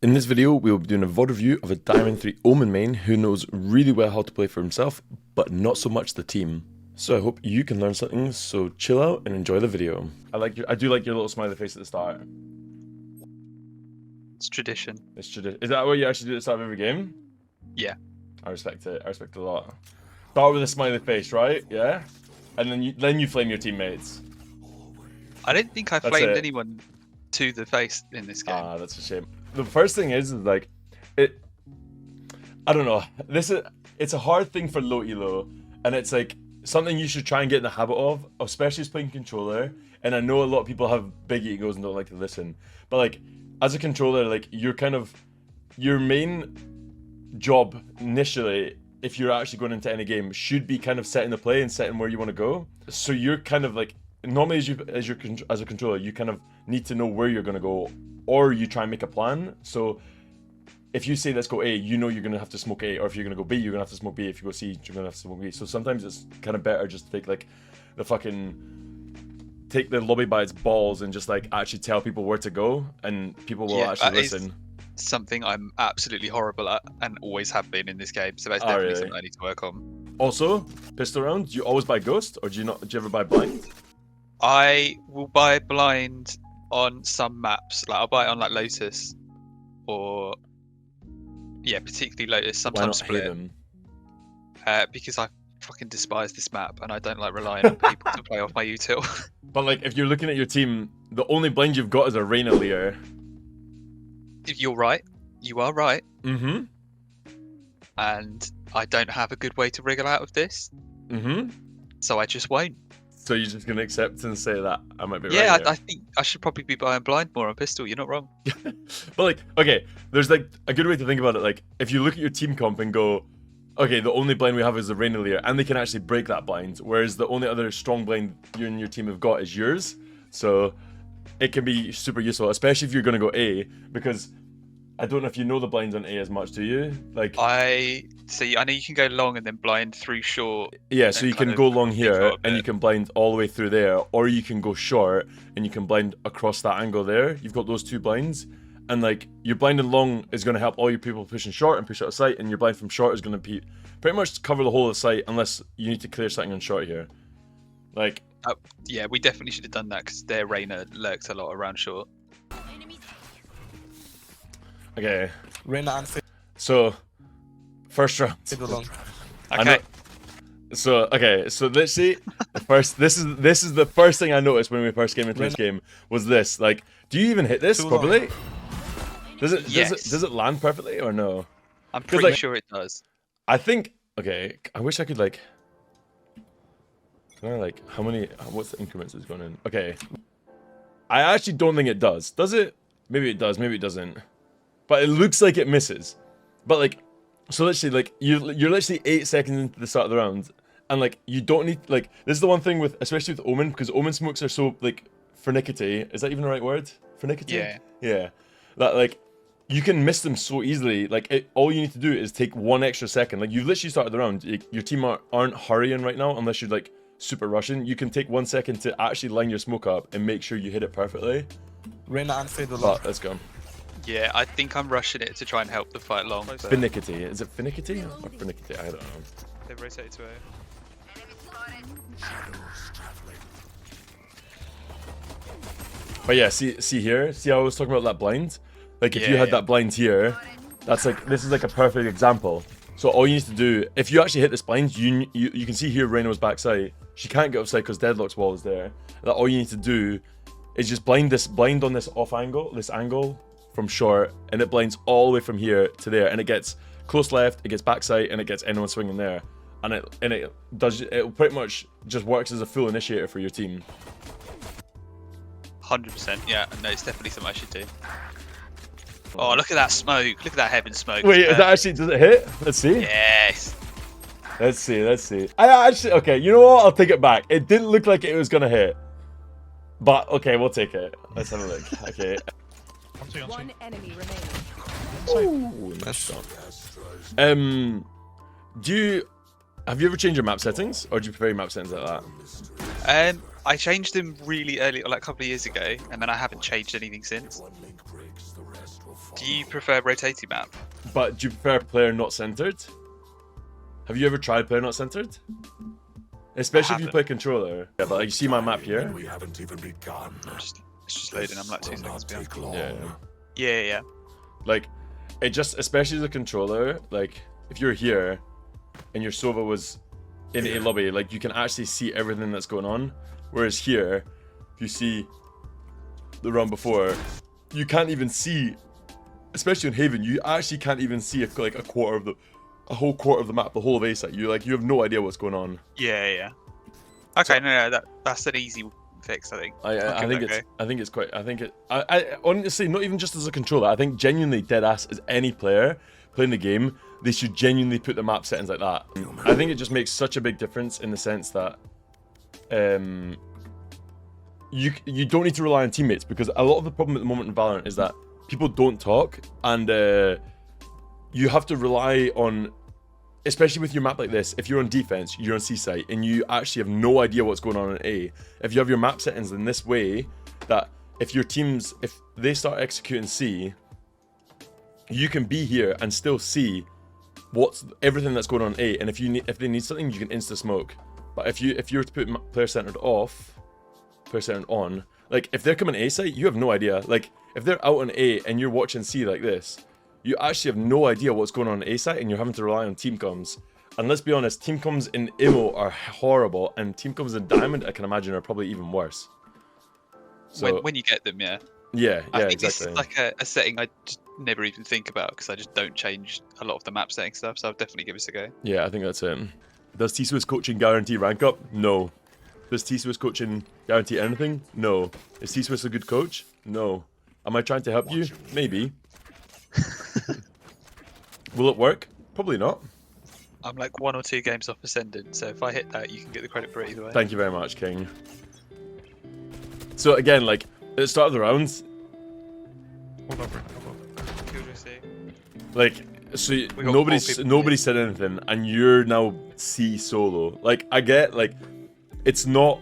In this video, we will be doing a VOD review of a Diamond 3 Omen main who knows really well how to play for himself, but not so much the team. So I hope you can learn something, so chill out and enjoy the video. I do like your little smiley face at the start. It's tradition. It's tradition. Is that what you actually do at the start of every game? Yeah. I respect it. I respect it a lot. Start with a smiley face, right? Yeah? And then you flame your teammates. I don't think I flamed anyone to the face in this game. Ah, that's a shame. The first thing is like, I don't know. It's a hard thing for low elo, and it's like something you should try and get in the habit of, especially as playing controller. And I know a lot of people have big egos and don't like to listen, but like as a controller, like your main job initially, if you're actually going into any game, should be kind of setting the play and setting where you want to go. So you're kind of like normally as a controller, you kind of need to know where you're going to go, or you try and make a plan. So if you say let's go A, you know you're going to have to smoke A, or if you're going to go B, you're going to have to smoke B. If you go C, you're going to have to smoke B. So sometimes it's kind of better just to take like take the lobby by its balls and just like actually tell people where to go, and people will actually listen. Something I'm absolutely horrible at and always have been in this game, so that's definitely something I need to work on. Also, pistol round, do you always buy Ghost, or do you ever buy Blind? I will buy Blind on some maps, like I'll buy it on like Lotus, or yeah, particularly Lotus, sometimes Split. Because I fucking despise this map and I don't like relying on people to play off my util. But like, if you're looking at your team, the only Blind you've got is a Reyna Lear. You're right. You are right. Mm-hmm. And I don't have a good way to wriggle out of this. Mm-hmm. So I just won't. So you're just gonna accept and say that I might be right? Yeah, I think I should probably be buying Blind more on pistol. You're not wrong. But like, okay, there's like a good way to think about it. Like, if you look at your team comp and go, okay, the only Blind we have is the Reyna Lear, and they can actually break that Blind, whereas the only other strong Blind you and your team have got is yours. So it can be super useful, especially if you're gonna go A, because I don't know if you know the blinds on A as much, do you? Like, I know you can go long and then blind through short. Yeah, so you can go long here and you can blind all the way through there, or you can go short and you can blind across that angle there. You've got those two blinds, and like your blind and long is going to help all your people pushing short and push out of sight, and your blind from short is going to pretty much cover the whole of the site unless you need to clear something on short here. Like, yeah, we definitely should have done that because their Reyna lurked a lot around short. Okay. Reyna and so first round. Okay. So let's see. This is the first thing I noticed when we first came into this game was this. Like, do you even hit this properly? Does it land perfectly or no? I'm pretty sure it does. I think. Okay. I wish I could like. Can I like what's the increments it's going in? Okay. I actually don't think it does. Does it? Maybe it does. Maybe it doesn't. But it looks like it misses. But like, so literally, like you're literally 8 seconds into the start of the round, and like you don't need like this is the one thing with especially with Omen, because Omen smokes are so like finicky. Is that even the right word? Finicky? Yeah. Yeah. That like you can miss them so easily. Like all you need to do is take 1 extra second. Like you've literally started the round. Your team aren't hurrying right now unless you're like super rushing. You can take 1 second to actually line your smoke up and make sure you hit it perfectly. Reyna and Fade. Let's go. Yeah, I think I'm rushing it to try and help the fight along. Finicky. Is it finicky or finicky? I don't know. They've rotated to A. But yeah, see here? See how I was talking about that blind? Like if you had that blind here, that's like, this is like a perfect example. So all you need to do, if you actually hit this blind, you can see here Reyna was backside. She can't get offside because Deadlock's wall is there. That all you need to do is just blind on this off angle, this angle from short, and it blinds all the way from here to there, and it gets close left, it gets backside, and it gets anyone swinging there, and it pretty much just works as a full initiator for your team. 100%, yeah. No, it's definitely something I should do. Oh, look at that smoke! Look at that heaven smoke! Wait, is that actually, does it hit? Let's see. Yes. Let's see. I actually, okay, you know what? I'll take it back. It didn't look like it was gonna hit, but okay, we'll take it. Let's have a look. Okay. One enemy remaining. Ooh, nice shot. Have you ever changed your map settings, or do you prefer your map settings like that? I changed them really early, like a couple of years ago, and then I haven't changed anything since. Do you prefer rotating map? But do you prefer player not centered? Have you ever tried player not centered? Especially if you play controller. Yeah, but like, you see my map here? We haven't even begun. It's just loading. I'm like 2 seconds behind. Yeah. Yeah. Like, it just, especially as a controller, like, if you're here and your Sova was in a lobby, like, you can actually see everything that's going on. Whereas here, if you see the round before, you can't even see, especially in Haven, you actually can't even see like a whole quarter of the map, the whole of A site. You have no idea what's going on. Yeah. Okay, so, no, that's an easy fix, I think. I honestly, not even just as a controller, I think genuinely dead ass as any player playing the game, they should genuinely put the map settings like that. I think it just makes such a big difference in the sense that you don't need to rely on teammates, because a lot of the problem at the moment in Valorant is that people don't talk, and you have to rely on, especially with your map like this, if you're on defense, you're on C site, and you actually have no idea what's going on in A. If you have your map settings in this way, that if your teams, if they start executing C, you can be here and still see everything that's going on in A. And if they need something, you can insta smoke. But if you were to put player centered off, player centered on, like if they're coming A site, you have no idea. Like if they're out on A and you're watching C like this, you actually have no idea what's going on in A site, and you're having to rely on team comms. And let's be honest, team comms in IMO are horrible, and team comms in Diamond, I can imagine, are probably even worse. So when you get them, yeah. Yeah, I think exactly. This is like a setting I just never even think about, because I just don't change a lot of the map setting stuff. So I'll definitely give this a go. Yeah, I think that's it. Does TEESWISS coaching guarantee rank up? No. Does TEESWISS coaching guarantee anything? No. Is TEESWISS a good coach? No. Am I trying to help you? Maybe. Will it work? Probably not. I'm like 1 or 2 games off Ascendant, so if I hit that, you can get the credit for it either way. Thank you very much, King. So again, like at the start of the rounds, like so nobody said anything, and you're now C solo. Like I get, like it's not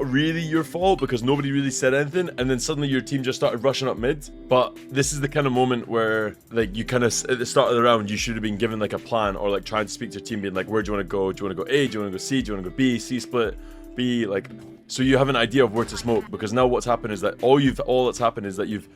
really your fault because nobody really said anything, and then suddenly your team just started rushing up mid. But this is the kind of moment where, like, you kind of at the start of the round, you should have been given like a plan, or like trying to speak to your team, being like, where do you want to go? Do you want to go A? Do you want to go C? Do you want to go B? C split B? Like, so you have an idea of where to smoke, because now what's happened is that all that's happened is that you've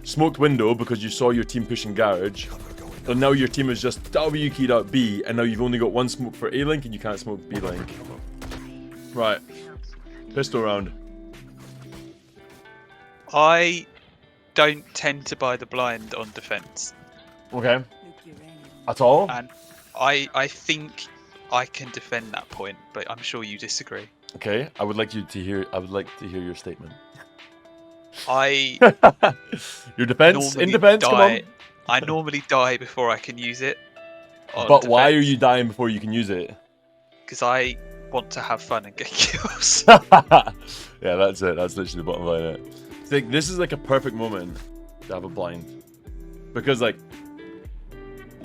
smoked window because you saw your team pushing garage, and now your team is just W keyed out B, and now you've only got one smoke for A link and you can't smoke B link. Right. Pistol round. I don't tend to buy the blind on defense. Okay. At all? And I think I can defend that point, but I'm sure you disagree. Okay, I would like to hear your statement. Your defense? In defense, come on. I normally die before I can use it. But why are you dying before you can use it? Because I want to have fun and get kills. Yeah, that's it. That's literally the bottom line. Like, this is like a perfect moment to have a blind, because like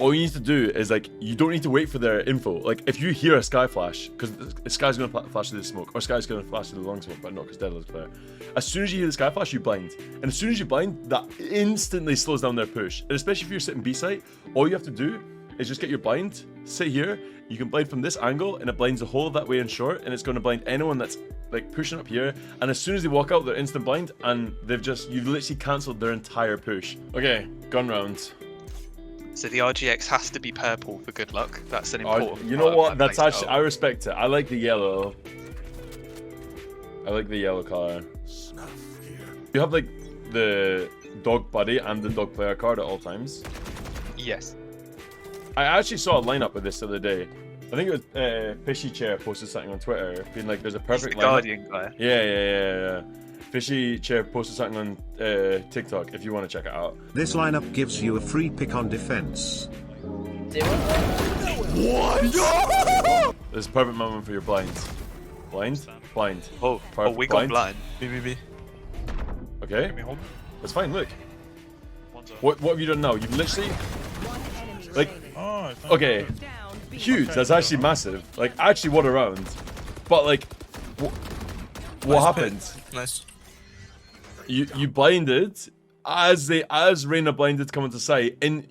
all you need to do is, like, you don't need to wait for their info. Like if you hear a sky flash, because Sky's gonna flash through the smoke, or Sky's gonna flash through the long smoke, but not because Deadlift's player. As soon as you hear the sky flash, you blind, and as soon as you blind, that instantly slows down their push. And especially if you're sitting B site, all you have to do is just get your blind, sit here. You can blind from this angle, and it blinds the whole of that way in short, and it's going to blind anyone that's like pushing up here. And as soon as they walk out, they're instant blind, and you've literally cancelled their entire push. Okay, gun rounds. So the RGX has to be purple for good luck. That's an important. You know what? That's actually, I respect it. I like the yellow. I like the yellow color. You have like the dog buddy and the dog player card at all times. Yes. I actually saw a lineup of this the other day. I think it was Fishy Chair posted something on Twitter, being like, "There's a perfect lineup." Guardian guy. Yeah. Fishy Chair posted something on TikTok. If you want to check it out. This lineup gives you a free pick on defense. What? This is a perfect moment for your blinds. Blind. Oh, we got blind. B. Okay. That's fine. Look. What have you done now? You've literally, like, okay, huge. That's actually massive. Like, actually, what a round. But like, what happened? Nice. You blinded, as Reyna blinded to come into sight, and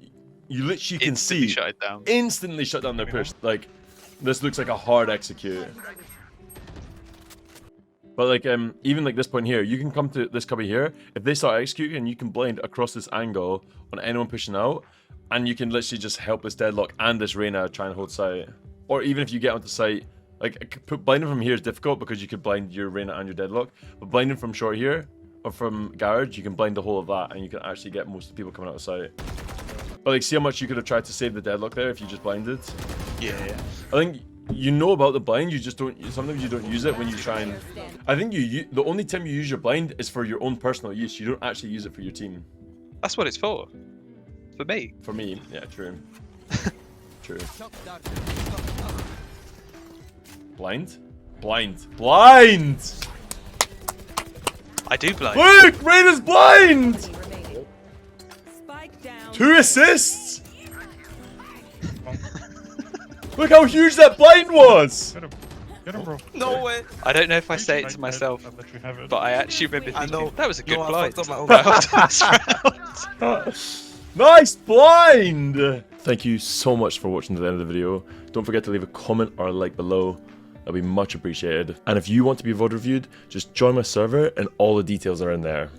you literally can Instantly see shut it down. instantly shut down their push. Like, this looks like a hard execute. But like even like this point here, you can come to this cubby here. If they start executing, you can blind across this angle on anyone pushing out, and you can literally just help this deadlock and this Reyna try and hold sight. Or even if you get onto sight, like blinding from here is difficult because you could blind your Reyna and your deadlock. But blinding from short here or from garage, you can blind the whole of that, and you can actually get most of the people coming out of sight. But like, see how much you could have tried to save the deadlock there if you just blinded. Yeah. I think you know about the blind, you just don't. Sometimes you don't use it when you try and. I think the only time you use your blind is for your own personal use. You don't actually use it for your team. That's what it's for. For me. For me, yeah, true. True. Blind? Blind. Blind! I do blind. Look! Reyna's blind! Enemy remaining. Spike down. 2 assists! Look how huge that blind was! Get him, bro. No way. I don't know if I say it to myself, I'll let you have it. but I actually remember I thinking, know. that was a good No, I blind. fucked up my own- Right after this round. Nice blind! Thank you so much for watching to the end of the video. Don't forget to leave a comment or a like below. That'd be much appreciated. And if you want to be VOD reviewed, just join my server and all the details are in there.